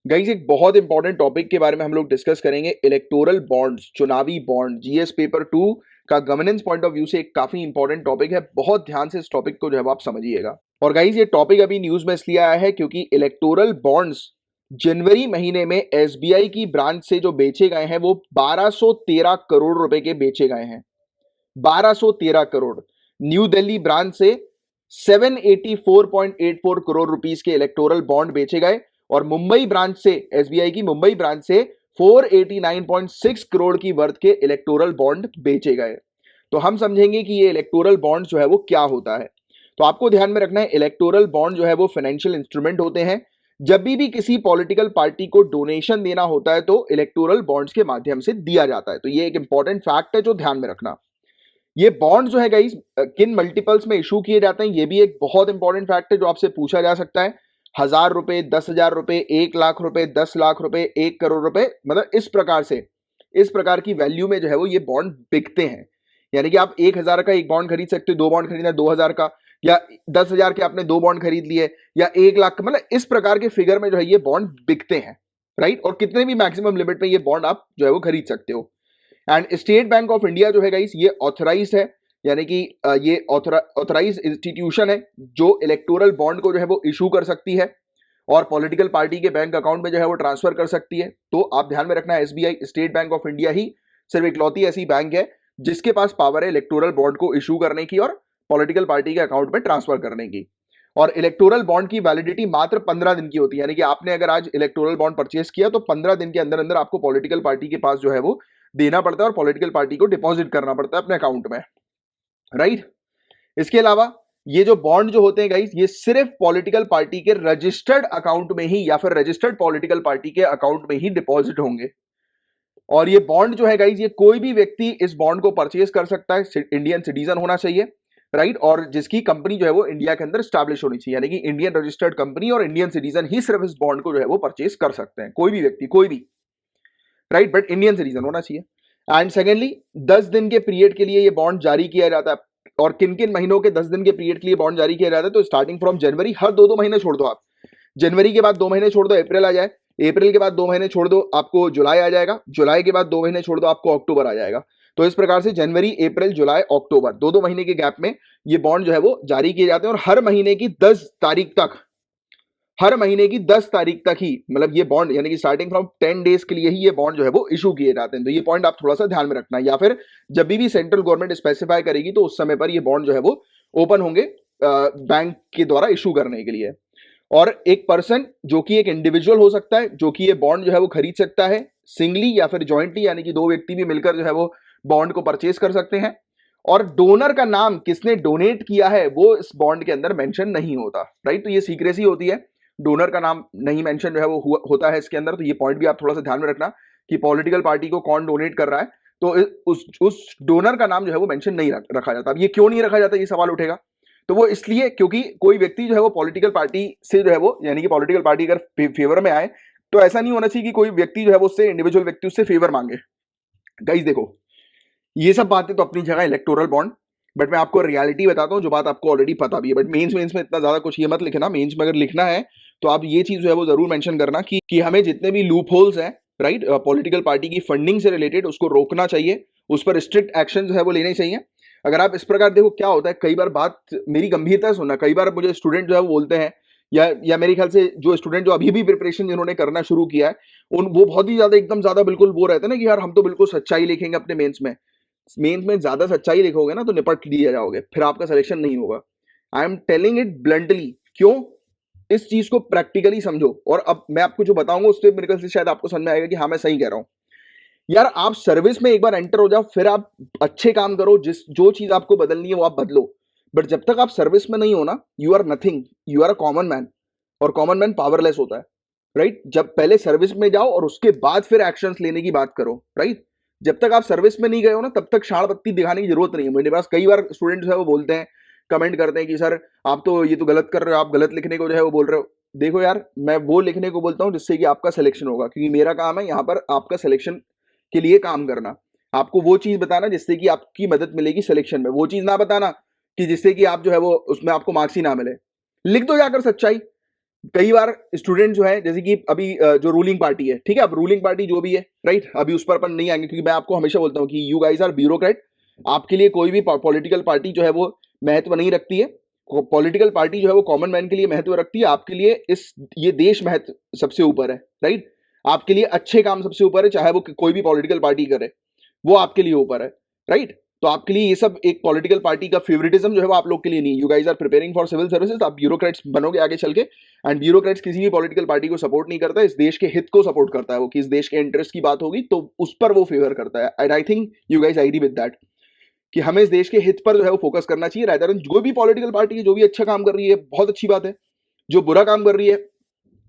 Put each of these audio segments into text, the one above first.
Guys एक बहुत important topic के बारे में हम लोग डिस्कस करेंगे, इलेक्टोरल बॉन्ड्स, चुनावी बॉन्ड। जीएस पेपर 2 का गवर्नेंस पॉइंट ऑफ व्यू से एक काफी इंपॉर्टेंट टॉपिक है। बहुत ध्यान से इस टॉपिक को जो है आप समझिएगा। और गाइस ये टॉपिक अभी न्यूज में इसलिए आया है क्योंकि इलेक्टोरल बॉन्ड्स जनवरी महीने में एसबीआई की ब्रांच से जो बेचे गए हैं वो 1213 करोड़ रुपए के बेचे गए हैं। 1213 करोड़। न्यू दिल्ली ब्रांच से 784.84 करोड़ रुपीस के इलेक्टोरल बॉन्ड बेचे गए और मुंबई ब्रांच से, एसबीआई की मुंबई ब्रांच से 489.6 करोड़ की वर्थ के इलेक्टोरल बॉन्ड बेचे गए। तो हम समझेंगे कि ये इलेक्टोरल बॉन्ड जो है वो क्या होता है। तो आपको ध्यान में रखना है, इलेक्टोरल बॉन्ड जो है वो फाइनेंशियल इंस्ट्रूमेंट होते हैं। जब भी किसी पॉलिटिकल पार्टी को डोनेशन देना होता है तो इलेक्टोरल बॉन्ड्स के माध्यम से दिया जाता है। तो ये एक इंपॉर्टेंट फैक्ट है जो ध्यान में रखना। ये बॉन्ड जो है गाइस किन मल्टीपल्स में इशू किए जाते हैं, ये भी एक बहुत इंपॉर्टेंट फैक्ट है जो आपसे पूछा जा सकता है। 1000 रुपए, 10,000 रुपए, 1 लाख रुपए, 10 लाख रुपए, 1 करोड़ रुपए, मतलब इस प्रकार की वैल्यू में जो है वो ये बॉन्ड बिकते हैं। यानी कि आप 1,000 का एक बॉन्ड खरीद सकते हो, 2 बॉन्ड खरीदना 2,000 का, या 10,000 के आपने 2 बॉन्ड खरीद लिए, या 1 लाख, मतलब इस प्रकार के फिगर में जो है ये बॉन्ड बिकते हैं, राइट। और कितने भी मैक्सिमम लिमिट में ये बॉन्ड आप जो है वो खरीद सकते हो। And state Bank of India जो है गाइस ये ऑथराइज है, यानी कि ये ऑथराइज इंस्टीट्यूशन है जो इलेक्टोरल बॉन्ड को जो है वो इशू कर सकती है और पॉलिटिकल पार्टी के बैंक अकाउंट में जो है वो ट्रांसफर कर सकती है। तो आप ध्यान में रखना, SBI, State Bank of India ही सिर्फ इकलौती ऐसी बैंक है जिसके पास पावर है इलेक्टोरल बॉन्ड को इशू करने की और पॉलिटिकल पार्टी के अकाउंट में ट्रांसफर करने की। और इलेक्टोरल बॉन्ड की वैलिडिटी मात्र 15 दिन की होती है, यानी कि आपने अगर आज इलेक्टोरल बॉन्ड परचेस किया तो 15 दिन के अंदर अंदर आपको पॉलिटिकल पार्टी के पास जो है वो देना पड़ता है और पॉलिटिकल पार्टी को डिपॉजिट करना पड़ता है अपने अकाउंट में, राइट। इसके अलावा ये जो बॉन्ड जो होते हैं गाइस ये सिर्फ पॉलिटिकल पार्टी के रजिस्टर्ड अकाउंट में ही या फिर रजिस्टर्ड पॉलिटिकल पार्टी के अकाउंट में ही डिपॉजिट होंगे। और ये बॉन्ड जो है गाइस ये कोई भी व्यक्ति इस बॉन्ड को परचेज कर सकता है, इंडियन सिटीजन होना चाहिए, राइट। और जिसकी कंपनी जो है वो इंडिया के अंदर स्टैब्लिश होनी चाहिए, यानी कि इंडियन रजिस्टर्ड कंपनी और इंडियन सिटीजन ही सिर्फ इस बॉन्ड को जो है वो परचेज कर सकते हैं, कोई भी व्यक्ति, कोई भी, राइट, बट इंडियन सिटीजन होना चाहिए। एंड सेकेंडली 10 दिन के पीरियड के लिए ये बॉन्ड जारी किया जाता है। और किन किन महीनों के 10 दिन के पीरियड के लिए बॉन्ड जारी किया जाता है, तो स्टार्टिंग फ्रॉम जनवरी, हर 2-2 महीने छोड़ दो आप, जनवरी के बाद 2 महीने छोड़ दो अप्रैल आ जाए, अप्रैल के बाद 2 महीने छोड़ दो आपको जुलाई आ जाएगा, जुलाई के बाद 2 महीने छोड़ दो आपको अक्टूबर आ जाएगा। तो इस प्रकार से जनवरी, अप्रैल, जुलाई, अक्टूबर, 2-2 महीने के गैप में ये बॉन्ड जो है वो जारी किए जाते हैं। और हर महीने की 10 तारीख तक, हर महीने की 10 तारीख तक ही, मतलब ये बॉन्ड यानी कि स्टार्टिंग फ्रॉम 10 डेज के लिए ही ये बॉन्ड जो है वो इशू किए जाते हैं। तो ये पॉइंट आप थोड़ा सा ध्यान में रखना, या फिर जब भी सेंट्रल गवर्नमेंट स्पेसिफाई करेगी तो उस समय पर ये बॉन्ड जो है वो ओपन होंगे बैंक के द्वारा इशू करने के लिए। और एक पर्सन जो कि एक इंडिविजुअल हो सकता है जो कि ये बॉन्ड जो है वो खरीद सकता है, सिंगली या फिर जॉइंटली, यानी कि 2 व्यक्ति भी मिलकर जो है वो बॉन्ड को परचेज कर सकते हैं। और डोनर का नाम, किसने डोनेट किया है, वो इस बॉन्ड के अंदर मेंशन नहीं होता, राइट। तो ये सीक्रेसी होती है, डोनर का नाम नहीं मेंशन जो है वो होता है इसके अंदर। तो ये पॉइंट भी आप थोड़ा सा ध्यान में रखना कि पॉलिटिकल पार्टी को कौन डोनेट कर रहा है, तो उस डोनर का नाम जो है वो मेंशन नहीं रखा जाता। अब ये क्यों नहीं रखा जाता, ये सवाल उठेगा। तो वो इसलिए क्योंकि कोई व्यक्ति जो है वो पॉलिटिकल पार्टी से जो है वो, यानी कि पॉलिटिकल पार्टी अगर फेवर में आए तो ऐसा नहीं होना चाहिए कि कोई व्यक्ति जो है वो उससे, इंडिविजुअल व्यक्ति उससे फेवर मांगे। गाइस देखो, ये सब बातें तो अपनी जगह, इलेक्टोरल बॉन्ड, बट मैं आपको रियलिटी बताता हूँ जो बात आपको ऑलरेडी पता भी है। बट मेंस में इतना ज्यादा कुछ ये मत लिखना, मेंस में अगर लिखना है तो आप ये चीज जो है वो जरूर मेंशन करना कि हमें जितने भी लूप होल्स हैं, राइट, पॉलिटिकल पार्टी की फंडिंग से रिलेटेड, उसको रोकना चाहिए, उस पर स्ट्रिक्ट एक्शन जो है वो लेने चाहिए। अगर आप इस प्रकार, देखो क्या होता है, कई बार बात मेरी गंभीरता से सुनना, कई बार मुझे स्टूडेंट जो है वो बोलते हैं, या मेरे ख्याल से जो स्टूडेंट जो अभी भी प्रिपरेशन जिन्होंने करना शुरू किया है, उन वो बहुत ही ज्यादा एकदम ज्यादा बिल्कुल वो रहते हैं ना कि यार हम तो बिल्कुल सच्चाई लिखेंगे अपने मेंस में ज्यादा सच्चाई लिखोगे ना तो निपट दिया जाओगे, फिर आपका सिलेक्शन नहीं होगा। I am telling it bluntly. क्यों? इस चीज को प्रैक्टिकली समझो। और अब मैं आपको जो बताऊंगा उससे मेरे ख्याल से शायद आपको समझ में आएगा कि हाँ मैं सही कह रहा हूं। यार आप सर्विस में एक बार एंटर हो जाओ, फिर आप अच्छे काम करो, जो चीज आपको बदलनी है वो आप बदलो। बट जब तक आप सर्विस में नहीं हो ना, you are nothing, you are a common man. और कॉमन मैन पावरलेस होता है, राइट। जब पहले सर्विस में जाओ और उसके बाद फिर एक्शंस लेने की बात करो, राइट। जब तक आप सर्विस में नहीं गए हो ना तब तक शाण बत्ती दिखाने की जरूरत नहीं है। मेरे पास कई बार स्टूडेंट जो है वो बोलते हैं, कमेंट करते हैं कि सर आप तो ये तो गलत कर रहे हो, आप गलत लिखने को जो है वो बोल रहे हो। देखो यार, मैं वो लिखने को बोलता हूँ जिससे कि आपका सिलेक्शन होगा, क्योंकि मेरा काम है यहाँ पर आपका सिलेक्शन के लिए काम करना, आपको वो चीज बताना जिससे कि आपकी मदद मिलेगी सिलेक्शन में, वो चीज ना बताना कि जिससे कि आप जो है वो उसमें आपको मार्क्स ही ना मिले। लिख दो जाकर सच्चाई। कई बार स्टूडेंट जो है, जैसे कि अभी जो रूलिंग पार्टी है, ठीक है, अब रूलिंग पार्टी जो भी है, राइट, अभी उस पर अपन नहीं आएंगे, क्योंकि मैं आपको हमेशा बोलता हूँ कि यू गाइस आर ब्यूरोक्रेट। आपके लिए कोई भी पॉलिटिकल पार्टी जो है वो महत्व नहीं रखती है। पॉलिटिकल पार्टी जो है वो कॉमन मैन के लिए महत्व रखती है। आपके लिए ये देश महत्व सबसे ऊपर है, राइट। आपके लिए अच्छे काम सबसे ऊपर है, चाहे वो कोई भी पॉलिटिकल पार्टी करे, वो आपके लिए ऊपर है, राइट। तो आपके लिए ये सब एक पॉलिटिकल पार्टी का फेवरेटिज्म जो है वो आप लोग के लिए नहीं। You guys are preparing for civil services, आप ब्यूरोक्रेट्स बनोगे आगे चल के। एंड ब्यूरोक्रेट्स किसी भी पॉलिटिकल पार्टी को सपोर्ट नहीं करता है, इस देश के हित को सपोर्ट करता है वो, कि इस देश के इंटरेस्ट की बात होगी तो उस पर वो फेवर करता है। And I think you guys agree with that, कि हमें इस देश के हित पर जो है वो फोकस करना चाहिए, रादर देन जो भी पॉलिटिकल पार्टी है जो भी अच्छा काम कर रही है बहुत अच्छी बात है, जो बुरा काम कर रही है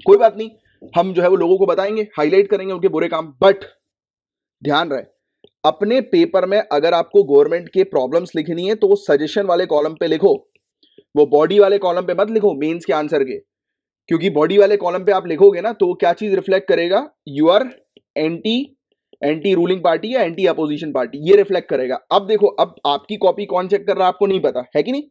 कोई बात नहीं, हम जो है वो लोगों को बताएंगे, हाईलाइट करेंगे उनके बुरे काम। बट ध्यान रहे, अपने पेपर में अगर आपको गवर्नमेंट के प्रॉब्लम्स लिखनी है तो वो सजेशन वाले कॉलम पे लिखो, वो बॉडी वाले कॉलम पे मत लिखो मेंस के आंसर के। क्योंकि बॉडी वाले कॉलम पे आप लिखोगे ना तो वो क्या चीज रिफ्लेक्ट करेगा, you are anti anti ruling party या एंटी अपोजिशन पार्टी, ये रिफ्लेक्ट करेगा। अब देखो, अब आपकी कॉपी कौन चेक कर रहा है आपको नहीं पता है कि नहीं।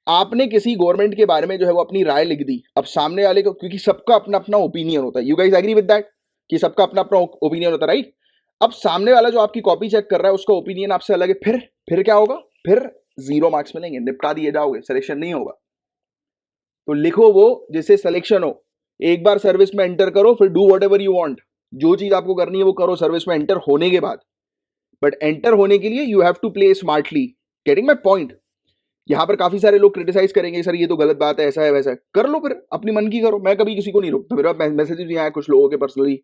आपने किसी गवर्नमेंट के बारे में जो है वो अपनी राय लिख दी, अब सामने वाले को, क्योंकि सबका अपना अपना ओपिनियन होता है, you guys agree with that, कि सबका अपना अपना ओपिनियन होता है, राइट। अब सामने वाला जो आपकी कॉपी चेक कर रहा है उसका ओपिनियन आपसे अलग है, फिर क्या होगा, फिर 0 मार्क्स मिलेंगे, निपटा दिए जाओगे, सिलेक्शन नहीं होगा। तो लिखो वो जिससे सिलेक्शन हो। एक बार सर्विस में एंटर करो, फिर डू व्हाटएवर यू वांट, जो चीज आपको करनी है वो करो सर्विस में एंटर होने के बाद। बट एंटर होने के लिए you have to play smartly. Getting my point. यहां पर काफी सारे लोग क्रिटिसाइज करेंगे, सर ये तो गलत बात है, ऐसा है वैसा है। कर लो फिर, अपनी मन की करो, मैं कभी किसी को नहीं रोकता। मेरे पास मैसेजेस भी आए कुछ लोगों के पर्सनली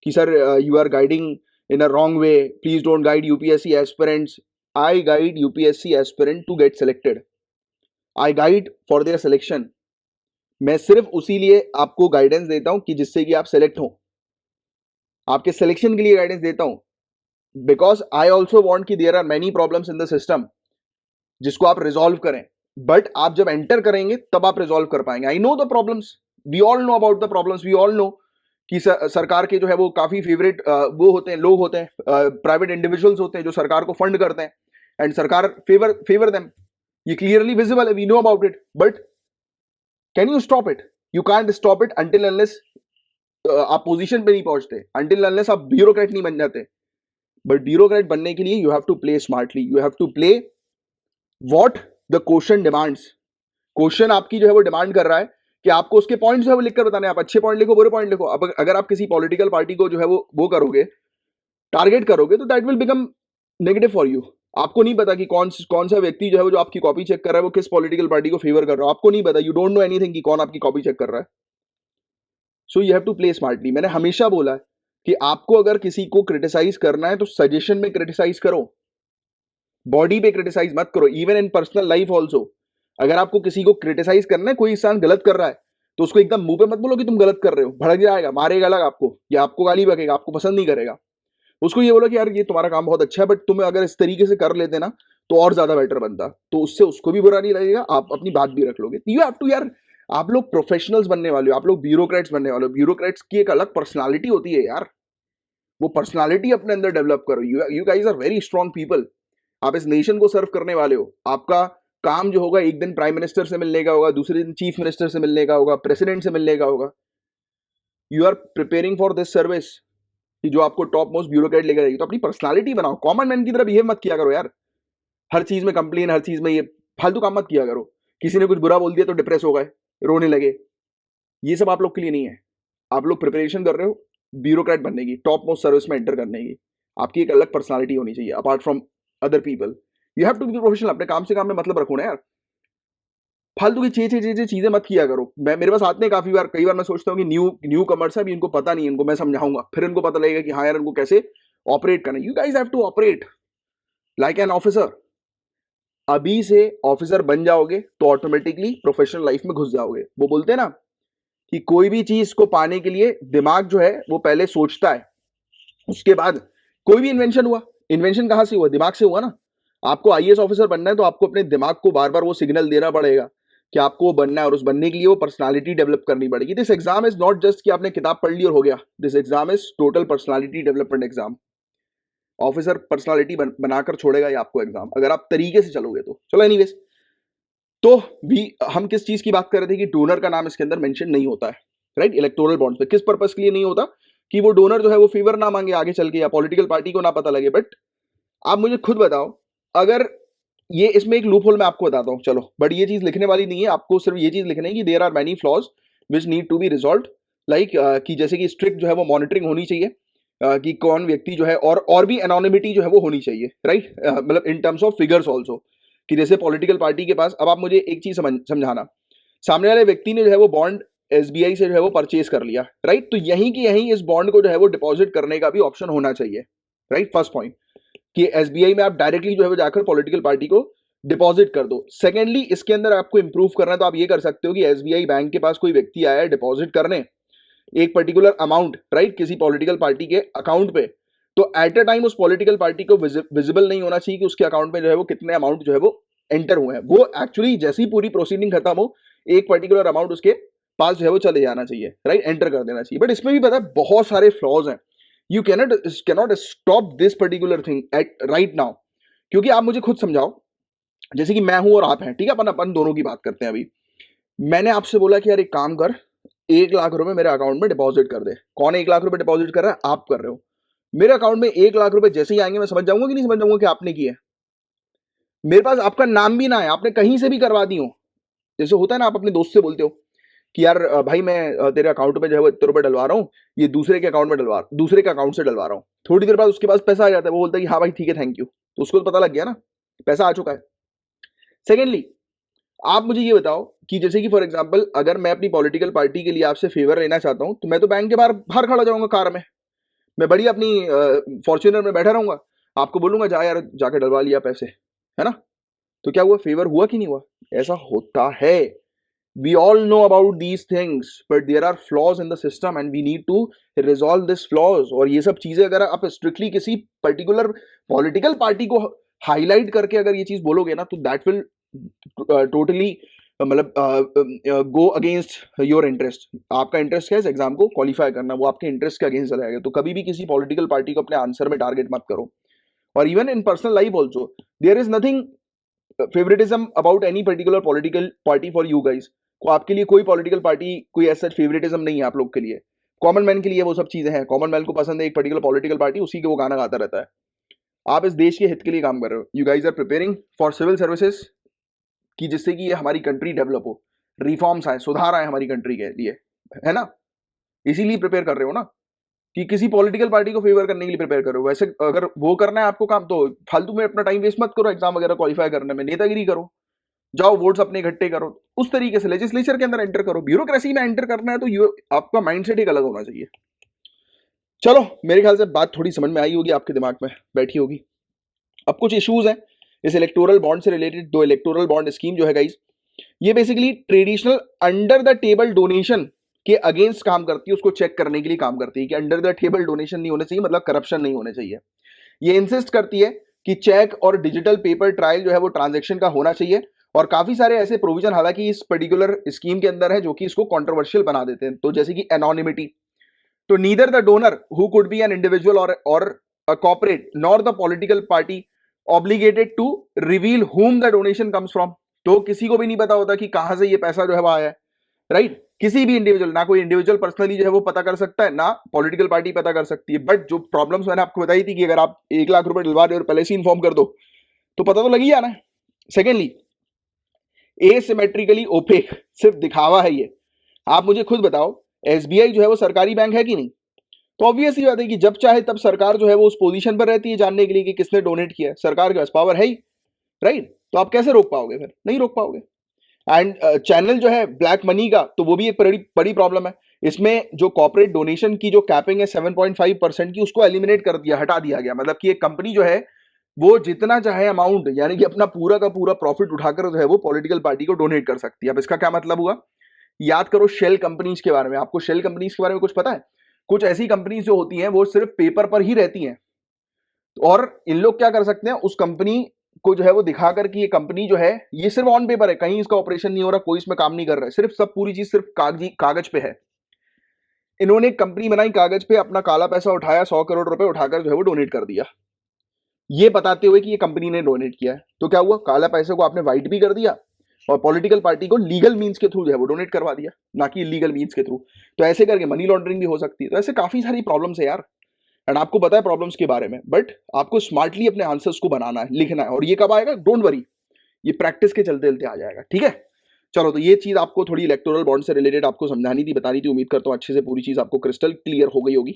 कि sir you are guiding in a wrong way, please don't guide UPSC aspirants. I guide UPSC aspirant to get selected, I guide for their selection. मैं सिर्फ उसी लिए आपको गाइडेंस देता हूं कि जिससे कि आप सेलेक्ट हो, आपके सिलेक्शन के लिए गाइडेंस देता हूं। बिकॉज आई ऑल्सो वॉन्ट कि there are many problems in the system जिसको आप रिजॉल्व करें। बट आप जब एंटर करेंगे तब आप रिजॉल्व कर पाएंगे। I know the problems, we all know about the problems, we all know कि सरकार के जो है वो काफी फेवरेट वो होते हैं, लोग होते हैं, प्राइवेट इंडिविजुअल्स होते हैं जो सरकार को फंड करते हैं, एंड सरकार फेवर देम। ये क्लियरली विजिबल है, we know about it. But can you stop it? You can't stop it until unless आप पोजीशन पे नहीं पहुंचते, अंटिल अनलेस आप ब्यूरोक्रेट नहीं बन जाते। बट ब्यूरोक्रेट बनने के लिए you have to play smartly, you have to play what the question demands. Question आपकी जो है वो डिमांड कर रहा है कि आपको उसके पॉइंट्स जो है वो लिखकर बताने। आप अच्छे पॉइंट लिखो, बुरे पॉइंट लिखो। अब अगर आप किसी पॉलिटिकल पार्टी को जो है वो करोगे, टारगेट करोगे, तो that will become negative for you. आपको नहीं पता कि कौन सा व्यक्ति जो है वो जो आपकी कॉपी चेक कर रहा है वो किस पॉलिटिकल पार्टी को फेवर कर रहा है, आपको नहीं पता। यू डोंट नो एनीथिंग कि कौन आपकी कॉपी चेक कर रहा है। So you have to play smartly. मैंने हमेशा बोला है कि आपको अगर किसी को क्रिटिसाइज करना है तो सजेशन में क्रिटिसाइज करो, बॉडी पे क्रिटिसाइज मत करो। Even in personal life also, अगर आपको किसी को क्रिटिसाइज करना है, कोई इंसान गलत कर रहा है, तो उसको एकदम मुंह पे मत बोलो कि तुम गलत कर रहे हो, भड़क जाएगा, मारेगा अलग आपको, या आपको गाली बकेगा, आपको पसंद नहीं करेगा। उसको ये बोलो कि यार ये तुम्हारा काम बहुत अच्छा है, बट तुम अगर इस तरीके से कर लेते ना तो और ज्यादा बेटर बनता, तो उससे उसको भी बुरा नहीं लगेगा, आप अपनी बात भी रख लोगे। यू हैव टू यार, आप लोग प्रोफेशनल्स बनने वाले हो, आप लोग ब्यूरोक्रेट्स बनने वाले हो। ब्यूरोक्रेट्स की एक अलग पर्सनालिटी होती है यार, वो पर्सनालिटी अपने अंदर डेवलप करो। You guys are very strong people. आप इस नेशन को सर्व करने वाले हो। आपका काम जो होगा, एक दिन प्राइम मिनिस्टर से मिलने का होगा, दूसरे दिन चीफ मिनिस्टर से मिलने का होगा, प्रेसिडेंट से मिलने का होगा। You are preparing for this service, कि जो आपको टॉप मोस्ट ब्यूरोक्रेट लेकर जाएगी। तो अपनी पर्सनालिटी बनाओ, कॉमन मैन की तरह बिहेव मत किया करो यार। हर चीज में कंप्लेन, हर चीज में ये फालतू काम मत किया करो। किसी ने कुछ बुरा बोल दिया तो डिप्रेस हो गए, रोने लगे, ये सब आप लोग के लिए नहीं है। आप लोग प्रिपरेशन कर रहे हो ब्यूरोक्रेट बनने की, टॉप मोस्ट सर्विस में एंटर करने की। आपकी एक अलग पर्सनालिटी होनी चाहिए apart from other people. You have to be professional. अपने काम से काम में मतलब रखो ना यार, फालतू की चीजें मत किया करो। मैं, मेरे पास आते हैं काफी बार, कई बार मैं सोचता हूँ कि न्यू कमर्स है, अभी इनको पता नहीं है, इनको मैं समझाऊंगा, फिर इनको पता लगेगा कि हाँ यार इनको कैसे ऑपरेट करना है। You guys have to operate like an officer. अभी से ऑफिसर बन जाओगे तो ऑटोमेटिकली प्रोफेशनल लाइफ में घुस जाओगे। वो बोलते हैं ना कि कोई भी चीज को पाने के लिए दिमाग जो है वो पहले सोचता है, उसके बाद कोई भी इन्वेंशन हुआ। इन्वेंशन कहां से हुआ? दिमाग से हुआ ना। आपको आईएएस ऑफिसर बनना है तो आपको अपने दिमाग को बार बार वो सिग्नल देना पड़ेगा कि आपको वो बनना है, और उस बनने के लिए वो पर्सनालिटी डेवलप करनी पड़ेगी। This exam is not just कि आपने किताब पढ़ ली और हो गया। This exam is total personality development exam. Officer personality बनाकर छोड़ेगा ये आपको एग्जाम, अगर आप तरीके से चलोगे तो। चलो एनीवेज, तो भी हम किस चीज की बात कर रहे थे कि डोनर का नाम इसके अंदर मेंशन नहीं होता है, राइट, इलेक्टोरल बॉन्ड्स पे। किस पर्पस के लिए नहीं होता? कि वो डोनर जो है वो फेवर ना मांगे आगे चल के, या पॉलिटिकल पार्टी को ना पता लगे। बट आप मुझे खुद बताओ, अगर ये इसमें एक लूप होल मैं आपको बताता हूँ, चलो, बट ये चीज लिखने वाली नहीं है, आपको सिर्फ ये चीज लिखना है कि there are many flaws which need to be resolve, like कि जैसे कि स्ट्रिक्ट जो है वो मॉनिटरिंग होनी चाहिए, कि कौन व्यक्ति जो है, और भी एनोनिमिटी जो है वो होनी चाहिए, राइट, मतलब in terms of figures also, कि जैसे पॉलिटिकल पार्टी के पास, अब आप मुझे एक चीज समझाना, सामने वाले व्यक्ति ने जो है वो बॉन्ड एसबीआई से जो है वो परचेज कर लिया, राइट, तो यहीं की यहीं इस बॉन्ड को जो है वो डिपॉजिट करने का भी ऑप्शन होना चाहिए, राइट, फर्स्ट पॉइंट, कि एसबीआई में आप डायरेक्टली जो है वो जाकर पॉलिटिकल पार्टी को डिपॉजिट कर दो। सेकेंडली, इसके अंदर आपको इंप्रूव करना है तो आप ये कर सकते हो कि एसबीआई बैंक के पास कोई व्यक्ति आया है डिपॉजिट करने एक पर्टिकुलर अमाउंट, राइट, किसी पॉलिटिकल पार्टी के अकाउंट पे, तो एट अ टाइम उस पॉलिटिकल पार्टी को विजिबल नहीं होना चाहिए कि उसके अकाउंट में जो है वो कितने अमाउंट जो है वो एंटर हुए हैं। वो एक्चुअली जैसी पूरी प्रोसीडिंग खत्म हो, एक पर्टिकुलर अमाउंट उसके पास जो है वो चले जाना चाहिए, राइट, एंटर कर देना चाहिए। बट इसमें भी पता है बहुत सारे फ्लॉज हैं। You cannot stop this particular thing at right now, क्योंकि आप मुझे खुद समझाओ, जैसे कि मैं हूं और आप हैं, ठीक है, अपन अपन दोनों की बात करते हैं। अभी मैंने आपसे बोला कि यार एक काम कर, 1 लाख रुपए मेरे अकाउंट में डिपॉजिट कर दे। कौन 1 लाख रुपए डिपॉजिट कर रहा है? आप कर रहे हो। मेरे अकाउंट में 1 लाख रुपए जैसे ही आएंगे मैं समझ जाऊंगा कि नहीं समझ जाऊंगा कि आपने किया है? मेरे पास आपका नाम भी ना है, आपने कहीं से भी करवा दी हो। जैसे होता है ना, आप अपने दोस्त से बोलते हो कि यार भाई मैं तेरे अकाउंट में जो है वो इतने रुपए डलवा रहा हूँ, ये दूसरे के अकाउंट में डलवा, दूसरे के अकाउंट से डलवा रहा हूँ। थोड़ी देर बाद उसके पास पैसा आ जाता है, वो बोलता है कि हाँ भाई ठीक है, थैंक यू, तो उसको तो पता लग गया ना, पैसा आ चुका है। सेकेंडली, आप मुझे ये बताओ कि जैसे कि फॉर एग्जांपल अगर मैं अपनी पॉलिटिकल पार्टी के लिए आपसे फेवर लेना चाहता हूं, तो मैं तो बैंक के बाहर बाहर खड़ा जाऊंगा कार में, मैं बढ़िया अपनी फॉर्च्यूनर में बैठा रहूंगा, आपको बोलूंगा जा यार जाके डलवा लिया पैसे, है ना? तो क्या हुआ? फेवर हुआ कि नहीं हुआ? ऐसा होता है। We all know about these things, but there are flaws in the system and we need to resolve this flaws. और ये सब चीजें अगर आप स्ट्रिक्टली किसी पर्टिकुलर पॉलिटिकल पार्टी को हाईलाइट करके अगर ये चीज बोलोगे ना, तो दैट विल टोटली मतलब गो अगेंस्ट योर इंटरेस्ट। आपका इंटरेस्ट क्या है? इस एग्जाम को क्वालिफाई करना, वो आपके इंटरेस्ट के अगेंस्ट चला जाएगा। तो कभी भी किसी पॉलिटिकल पार्टी को अपने आंसर में टारगेट मत करो। और even in personal life also there is nothing favouritism about any particular political party for you guys. को आपके लिए कोई पॉलिटिकल पार्टी कोई ऐसा फेवरेटिज्म नहीं है आप लोग के लिए। कॉमन मैन के लिए वो सब चीजें हैं, कॉमन मैन को पसंद है एक पर्टिकुलर पॉलिटिकल पार्टी, उसी के वो गाना गाता रहता है। आप इस देश के हित के लिए काम कर रहे हो। You guys are preparing for civil services, कि जिससे कि ये हमारी कंट्री डेवलप हो, रिफॉर्म्स आए, सुधार आए हमारी कंट्री के लिए, है ना? इसीलिए प्रिपेयर कर रहे हो ना, कि किसी पॉलिटिकल पार्टी को फेवर करने के लिए प्रिपेयर करो। वैसे अगर वो करना है आपको काम, तो फालतू में अपना टाइम वेस्ट मत करो एग्जाम वगैरह क्वालिफाई करने में, नेतागिरी करो, जाओ वोट्स अपने इकट्ठे करो, उस तरीके से लेजिस्लेचर के अंदर एंटर करो। ब्यूरोक्रेसी में एंटर करना है तो आपका माइंडसेट एक अलग होना चाहिए। चलो, मेरे ख्याल से बात थोड़ी समझ में आई होगी, आपके दिमाग में बैठी होगी। अब कुछ इश्यूज हैं इस इलेक्टोरल बॉन्ड से रिलेटेड। दो इलेक्टोरल बॉन्ड स्कीम जो है गाइस, ये basically traditional under the table donation के अगेंस्ट काम करती है, उसको चेक करने के लिए काम करती है कि अंडर द टेबल डोनेशन नहीं होने चाहिए, मतलब करप्शन नहीं होने चाहिए। ये इंसिस्ट करती है कि चेक और डिजिटल पेपर ट्रायल जो है वो ट्रांजैक्शन का होना चाहिए। और काफी सारे ऐसे प्रोविजन हालांकि इस पर्टिकुलर स्कीम के अंदर है जो कि इसको कंट्रोवर्शियल बना देते हैं। तो जैसे कि एनोनिमिटी, तो neither the donor who could be an individual or a corporate nor the political party obligated to reveal whom the donation comes from. तो किसी को भी नहीं पता होता कि कहां से ये पैसा जो है वो आया है, राइट? किसी भी इंडिविजुअल, ना कोई इंडिविजुअल पर्सनली जो है वो पता कर सकता है, ना पॉलिटिकल पार्टी पता कर सकती है। बट जो प्रॉब्लम्स मैंने आपको बताई थी कि अगर आप 1 लाख रुपए डलवा रहे हो और पहले से इन्फॉर्म कर दो तो पता तो लग ही जाना है। सेकेंडली, एसिमेट्रिकली ओपेक, सिर्फ दिखावा है ये। आप मुझे खुद बताओ, एसबीआई जो है वो सरकारी बैंक है कि नहीं? तो ऑब्वियस ही बात है कि जब चाहे तब सरकार जो है वो उस पोजीशन पर रहती है जानने के लिए कि किसने डोनेट किया है। सरकार के पास पावर है ही, राइट? तो आप कैसे रोक पाओगे? फिर नहीं रोक पाओगे। एंड चैनल जो है ब्लैक मनी का, तो वो भी एक बड़ी बड़ी प्रॉब्लम है। इसमें जो कॉर्पोरेट डोनेशन की जो कैपिंग है 7.5% की, उसको एलिमिनेट कर दिया, हटा दिया गया। मतलब कि एक कंपनी जो है वो जितना चाहे अमाउंट, यानी कि अपना पूरा का पूरा प्रॉफिट उठाकर जो है वो पॉलिटिकल पार्टी को डोनेट कर सकती है। अब इसका क्या मतलब हुआ? याद करो शेल कंपनीज के बारे में। आपको शेल कंपनीज के बारे में कुछ पता है? कुछ ऐसी कंपनीज जो होती हैं वो सिर्फ पेपर पर ही रहती हैं, और इन लोग क्या कर सकते हैं, उस कंपनी को जो है वो दिखाकर कि ये कंपनी जो है ये सिर्फ ऑन पेपर है, कहीं इसका ऑपरेशन नहीं हो रहा, कोई इसमें काम नहीं कर रहा है, सिर्फ सब पूरी चीज सिर्फ कागज पे है। इन्होंने एक कंपनी बनाई कागज पे, अपना काला पैसा उठाया, 100 करोड़ रुपए उठाकर जो है वो डोनेट कर दिया, ये बताते हुए कि ये कंपनी ने डोनेट किया है। तो क्या हुआ? काला पैसे को आपने व्हाइट भी कर दिया और पॉलिटिकल पार्टी को लीगल मीन्स के थ्रू जो है वो डोनेट करवा दिया, ना कि इलीगल मीन्स के थ्रू। तो ऐसे करके मनी लॉन्ड्रिंग भी हो सकती है। तो ऐसे काफी सारी प्रॉब्लम्स है यार, एंड आपको पता है प्रॉब्लम्स के बारे में, बट आपको स्मार्टली अपने आंसर्स को बनाना है, लिखना है। और ये कब आएगा, डोंट वरी, ये प्रैक्टिस के चलते चलते आ जाएगा, ठीक है। चलो, तो ये चीज आपको थोड़ी इलेक्टोरल बॉन्ड से रिलेटेड आपको समझानी थी, बतानी थी। उम्मीद करता हूँ अच्छे से पूरी चीज आपको क्रिस्टल क्लियर हो गई होगी।